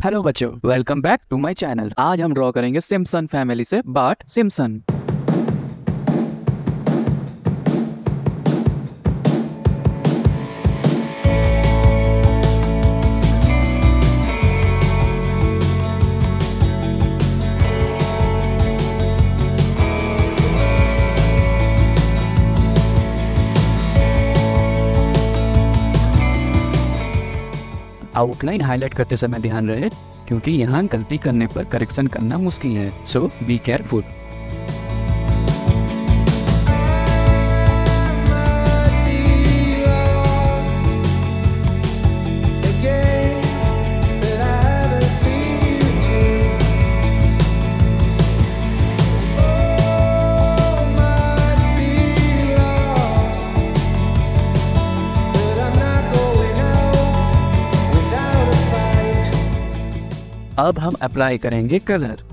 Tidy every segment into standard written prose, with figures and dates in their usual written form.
Hello बच्चों, welcome back to my channel. आज हम ड्रॉ करेंगे सिम्पसन फैमिली से बार्ट सिम्पसन। आउटलाइन हाईलाइट करते समय ध्यान रहे क्योंकि यहाँ गलती करने पर करेक्शन करना मुश्किल है, सो बी केयरफुल। अब हम अप्लाई करेंगे कलर।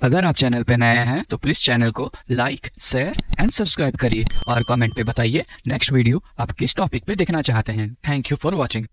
अगर आप चैनल पे नए हैं तो प्लीज चैनल को लाइक, शेयर एंड सब्सक्राइब करिए और कमेंट पे बताइए नेक्स्ट वीडियो आप किस टॉपिक पे देखना चाहते हैं। Thank you for watching.